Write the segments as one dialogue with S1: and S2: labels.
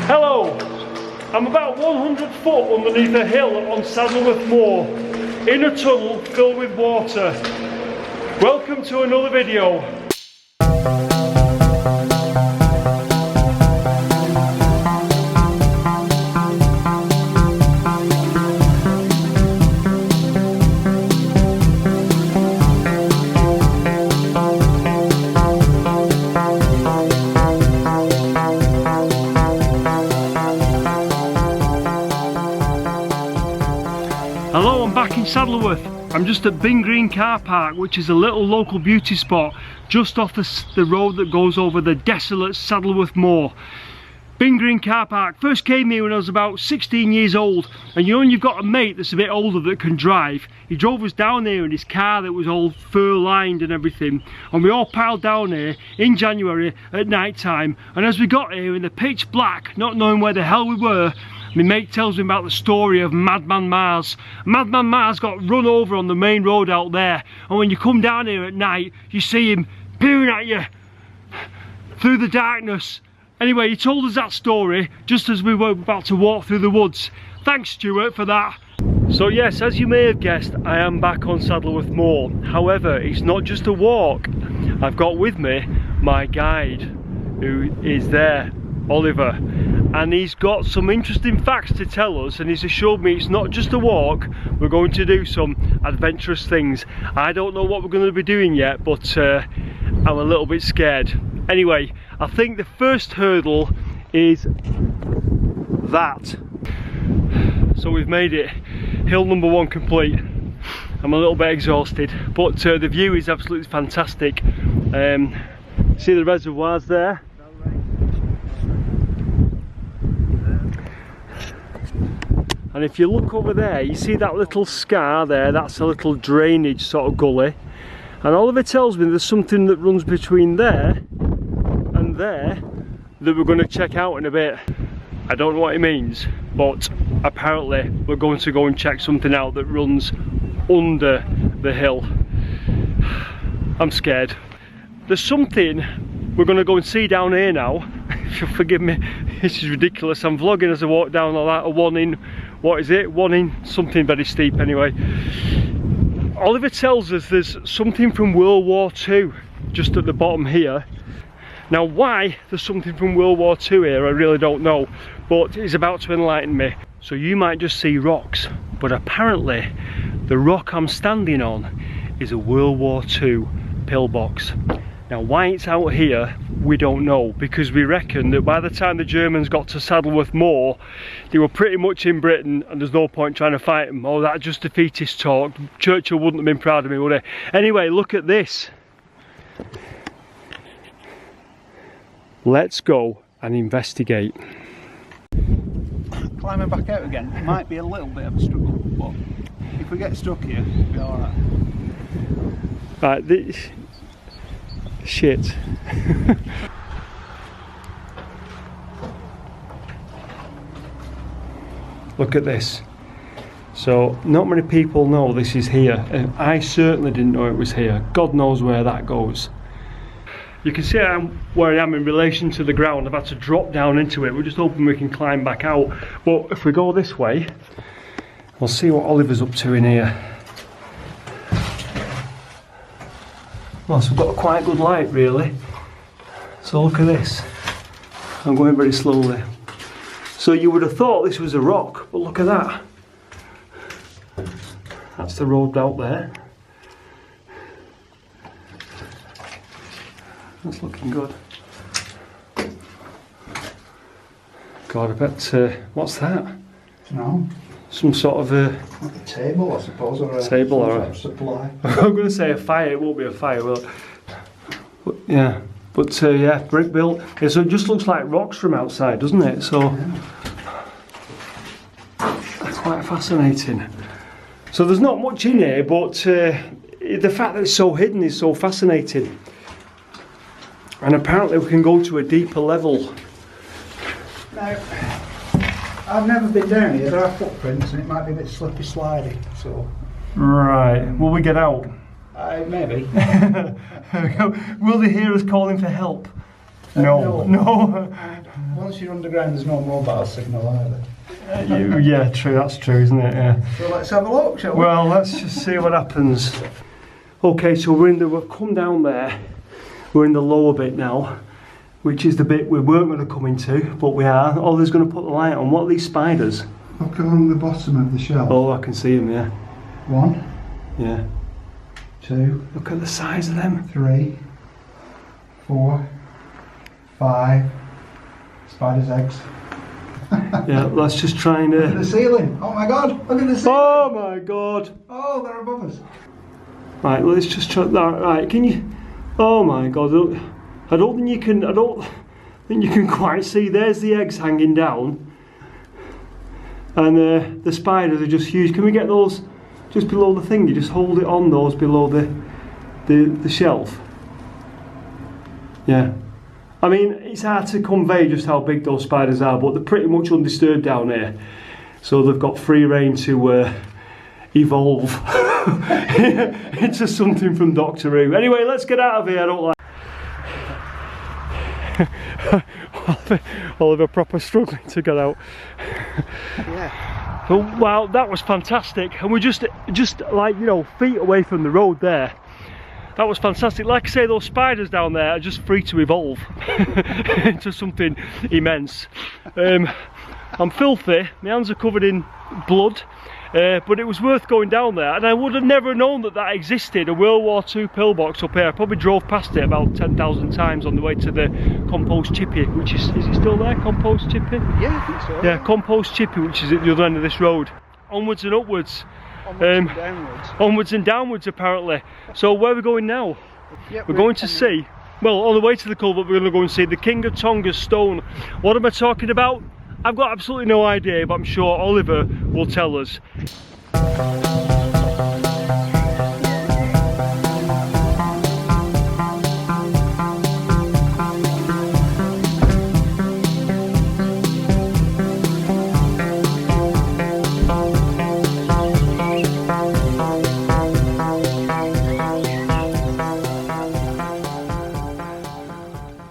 S1: Hello, I'm about 100 foot underneath a hill on Saddleworth Moor, in a tunnel filled with water. Welcome to another video. Hello, I'm back in Saddleworth. I'm just at Bin Green Car Park, which is a little local beauty spot just off the road that goes over the desolate Saddleworth Moor. Bin Green Car Park, first came here when I was about 16 years old, and you know when you've got a mate that's a bit older that can drive, he drove us down here in his car that was all fur lined and everything, and we all piled down here in January at night time, and as we got here in the pitch black, not knowing where the hell we were, my mate tells me about the story of Madman Mars. Madman Mars got run over on the main road out there, and when you come down here at night, you see him peering at you through the darkness. Anyway, he told us that story just as we were about to walk through the woods. Thanks, Stuart, for that. So yes, as you may have guessed, I am back on Saddleworth Moor. However, it's not just a walk. I've got with me my guide, who is there, Oliver. And he's got some interesting facts to tell us, and he's assured me it's not just a walk, we're going to do some adventurous things. I don't know what we're going to be doing yet, but I'm a little bit scared. Anyway, I think the first hurdle is that. So we've made it, hill number 1 complete. I'm a little bit exhausted, but the view is absolutely fantastic. See the reservoirs there? And if you look over there, you see that little scar there, that's a little drainage sort of gully. And Oliver tells me there's something that runs between there and there that we're going to check out in a bit. I don't know what it means, but apparently we're going to go and check something out that runs under the hill. I'm scared. There's something we're going to go and see down here now. If you'll forgive me, this is ridiculous. I'm vlogging as I walk down all that, a 1 in, what is it? 1 in something very steep anyway. Oliver tells us there's something from World War II just at the bottom here. Now why there's something from World War II here, I really don't know, but he's about to enlighten me. So you might just see rocks, but apparently the rock I'm standing on is a World War II pillbox. Now why it's out here, we don't know, because we reckon that by the time the Germans got to Saddleworth Moor, they were pretty much in Britain and there's no point trying to fight them. Oh, that's just defeatist talk. Churchill wouldn't have been proud of me, would he? Anyway, look at this. Let's go and investigate.
S2: Climbing back out again, it might be a little bit of a struggle, but if we get stuck here, we'll be alright.
S1: Right, this... shit. Look at this. So not many people know this is here, and I certainly didn't know it was here. God knows where that goes. You can see where I am in relation to the ground. I've had to drop down into it. We're just hoping we can climb back out. But if we go this way, we'll see what Oliver's up to in here. Well, so we've got a quite good light really. So look at this. I'm going very slowly. So you would have thought this was a rock, but look at that. That's the road out there. That's looking good. God, I bet, what's that?
S2: No.
S1: Some sort of a...
S2: Like a table, I suppose, or a
S1: table or a
S2: supply.
S1: I'm going to say a fire, it won't be a fire, will it? But, yeah, but yeah, brick built. Yeah, so it just looks like rocks from outside, doesn't it? So, yeah. That's quite fascinating. So there's not much in here, but the fact that it's so hidden is so fascinating. And apparently we can go to a deeper level.
S2: Now, I've never been down here. There are footprints and it might be a bit slippy slidey, so...
S1: Right, will we get out?
S2: Maybe.
S1: Will they hear us calling for help? No.
S2: Once you're underground, there's no mobile signal either.
S1: Yeah, true. That's true, isn't it? Yeah.
S2: So let's have a look, shall we?
S1: Well, let's just see what happens. Okay, so we've come down there. We're in the lower bit now, which is the bit we weren't going to come into, but we are. Oliver's going to put the light on. What are these spiders?
S2: Look along the bottom of the shelf.
S1: Oh, I can see them. Yeah.
S2: 1,
S1: Yeah.
S2: 2.
S1: Look at the size of them.
S2: 3, 4, 5. Spiders' eggs.
S1: Yeah, let's just try and...
S2: Look at the ceiling. Oh my god, look at the ceiling.
S1: Oh my god.
S2: Oh, they're above us.
S1: Right, let's just try that. Right, can you... Oh my god, I don't think you can quite see. There's the eggs hanging down. And the spiders are just huge. Can we get those just below the thing? You just hold it on those below the shelf. Yeah. I mean, it's hard to convey just how big those spiders are, but they're pretty much undisturbed down here. So they've got free reign to evolve into something from Doctor Who. Anyway, let's get out of here. I don't like... Oliver proper struggling to get out.
S2: Yeah.
S1: Well, wow, that was fantastic. And we're just like, you know, feet away from the road there. That was fantastic. Like I say, those spiders down there are just free to evolve into something immense. I'm filthy, my hands are covered in blood, but it was worth going down there, and I would have never known that existed, a World War II pillbox up here. I probably drove past it about 10,000 times on the way to the Compost Chippy, which is it still there, Compost Chippy?
S2: Yeah, I think so.
S1: Yeah, Compost Chippy, which is at the other end of this road. Onwards and upwards.
S2: Onwards and downwards.
S1: Onwards and downwards apparently. So where are we going now?
S2: Yep,
S1: we're going to see, well, on the way to the culvert we're going to go and see the King of Tonga's stone. What am I talking about? I've got absolutely no idea, but I'm sure Oliver will tell us.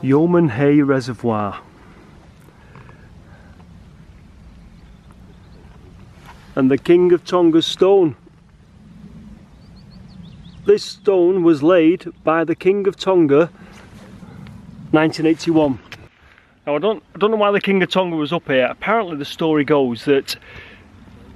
S1: Yeoman Hay Reservoir. And the King of Tonga's stone. This stone was laid by the King of Tonga 1981. Now I don't know why the King of Tonga was up here. Apparently the story goes that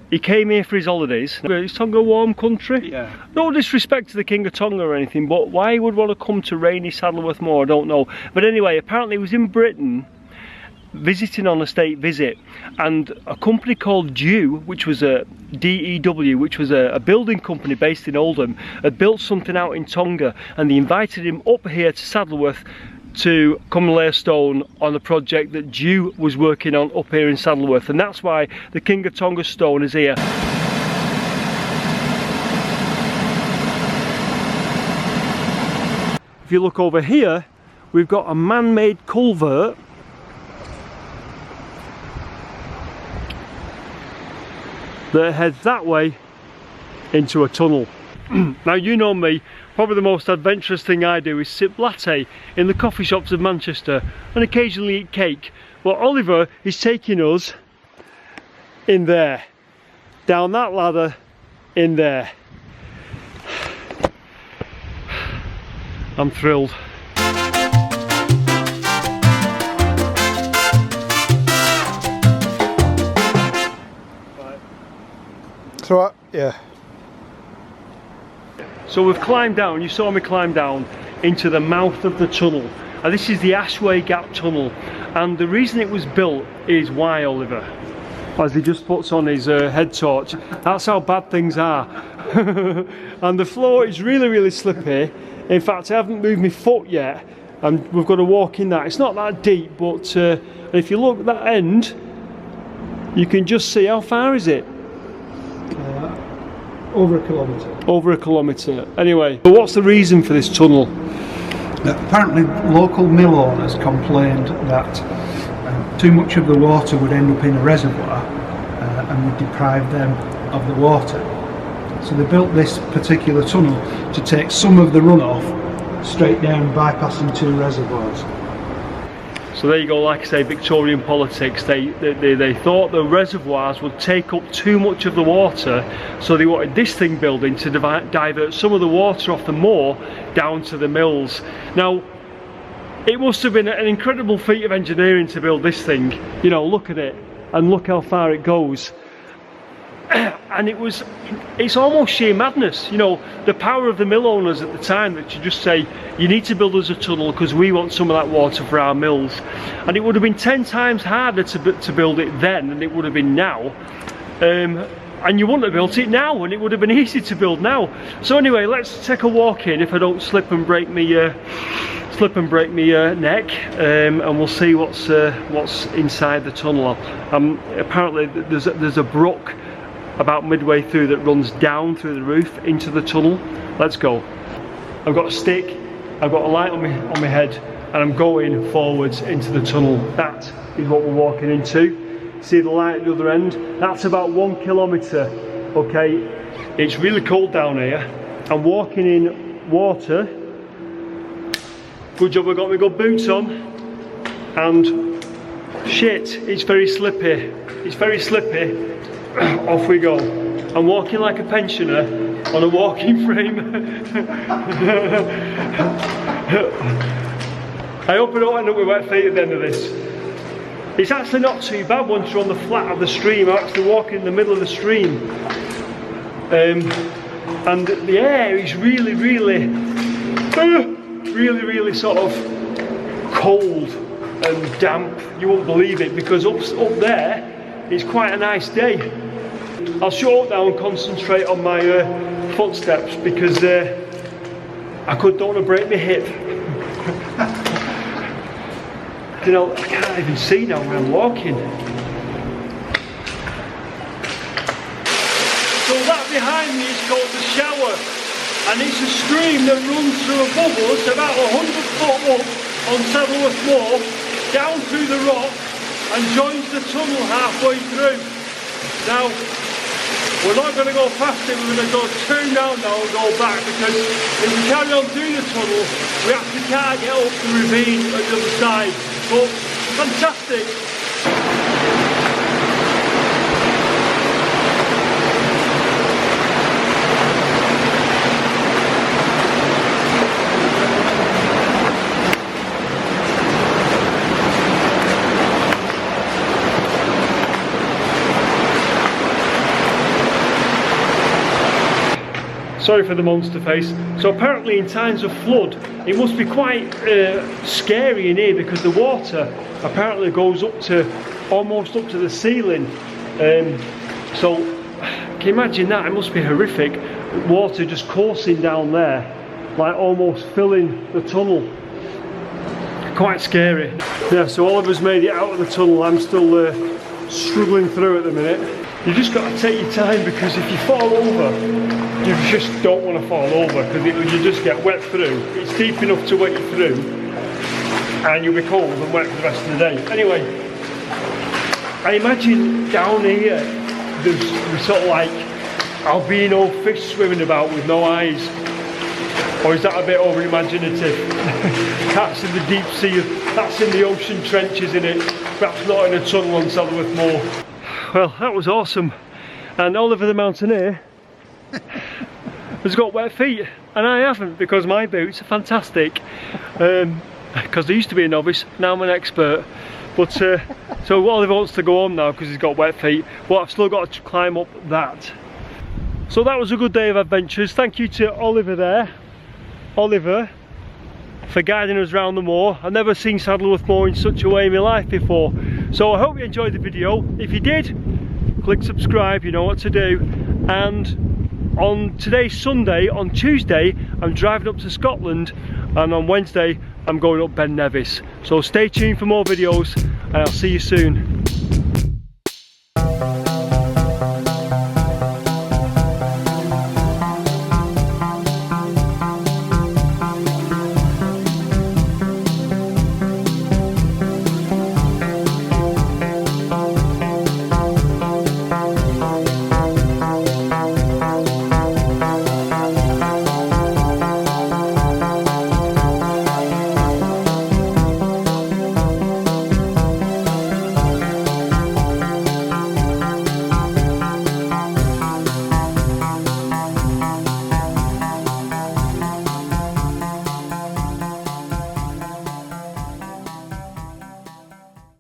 S1: he came here for his holidays. Is Tonga a warm country?
S2: Yeah.
S1: No disrespect to the King of Tonga or anything, but why he would want to come to rainy Saddleworth Moor, I don't know. But anyway, apparently he was in Britain visiting on a state visit, and a company called Dew, which was a DEW, which was a building company based in Oldham, had built something out in Tonga, and they invited him up here to Saddleworth to come and lay a stone on the project that Dew was working on up here in Saddleworth, and that's why the King of Tonga stone is here. If you look over here, we've got a man-made culvert that heads that way into a tunnel. Now you know me, probably the most adventurous thing I do is sip latte in the coffee shops of Manchester and occasionally eat cake. Well, Oliver is taking us in there, down that ladder in there. I'm thrilled.
S2: So, yeah.
S1: So we've climbed down, you saw me climb down into the mouth of the tunnel. And this is the Ashway Gap Tunnel. And the reason it was built is why, Oliver? As he just puts on his head torch. That's how bad things are. And the floor is really, really slippy. In fact, I haven't moved my foot yet. And we've got to walk in that. It's not that deep, but if you look at that end, you can just see, how far is it?
S2: Over a kilometre.
S1: Over a kilometre. Anyway, but what's the reason for this tunnel?
S2: Apparently local mill owners complained that too much of the water would end up in a reservoir and would deprive them of the water. So they built this particular tunnel to take some of the runoff straight down, bypassing two reservoirs.
S1: So there you go, like I say, Victorian politics. They thought the reservoirs would take up too much of the water, so they wanted this thing building to divert some of the water off the moor down to the mills. Now, it must have been an incredible feat of engineering to build this thing. You know, look at it, and look how far it goes. And it's almost sheer madness, you know, the power of the mill owners at the time, that you just say, you need to build us a tunnel because we want some of that water for our mills. And it would have been 10 times harder to build it then than it would have been now. And you wouldn't have built it now, and it would have been easy to build now. So anyway, let's take a walk in, if I don't slip and break me neck, and we'll see what's inside the tunnel. Apparently there's a brook about midway through that runs down through the roof into the tunnel. Let's go. I've got a stick, I've got a light on my head, and I'm going forwards into the tunnel. That is what we're walking into. See the light at the other end? That's about 1 kilometre. Okay, it's really cold down here. I'm walking in water. Good job I got my good boots on. And shit, it's very slippy. It's very slippy. Off we go. I'm walking like a pensioner on a walking frame. I hope I don't end up with wet feet at the end of this. It's actually not too bad once you're on the flat of the stream. I'm actually walking in the middle of the stream. And the air is really sort of cold and damp. You won't believe it, because up there it's quite a nice day. I'll shut up now and concentrate on my footsteps, because I don't want to break my hip. You know, I can't even see now where I'm walking. So that behind me is called the shower, and it's a stream that runs through above us about 100 foot up on Saddleworth Moor, down through the rock, and joins the tunnel halfway through. Now, we're not going to go past it, we're going to go turn round now and go back, because if we carry on through the tunnel, we actually can't get up the ravine at the other side. But fantastic! Sorry for the monster face. So apparently in times of flood, it must be quite scary in here, because the water apparently goes up to almost up to the ceiling. So can you imagine that? It must be horrific. Water just coursing down there, like almost filling the tunnel. Quite scary. Yeah, so Oliver's made it out of the tunnel. I'm still struggling through at the minute. You just got to take your time, because if you fall over, you just don't want to fall over, because you just get wet through. It's deep enough to wet you through, and you'll be cold and wet for the rest of the day. Anyway, I imagine down here there's sort of like albino fish swimming about with no eyes. Or is that a bit over imaginative? That's in the deep sea, that's in the ocean trenches, in it. Perhaps not in a tunnel on Saddleworth Moor. Well, that was awesome. And Oliver the mountaineer has got wet feet, and I haven't, because my boots are fantastic. Because I used to be a novice, now I'm an expert. But so Oliver wants to go home now because he's got wet feet, but I've still got to climb up that. So that was a good day of adventures. Thank you to Oliver there, Oliver, for guiding us around the moor. I've never seen Saddleworth Moor in such a way in my life before. So I hope you enjoyed the video. If you did, click subscribe, you know what to do. And on today's Sunday, on Tuesday, I'm driving up to Scotland, and on Wednesday, I'm going up Ben Nevis. So stay tuned for more videos, and I'll see you soon.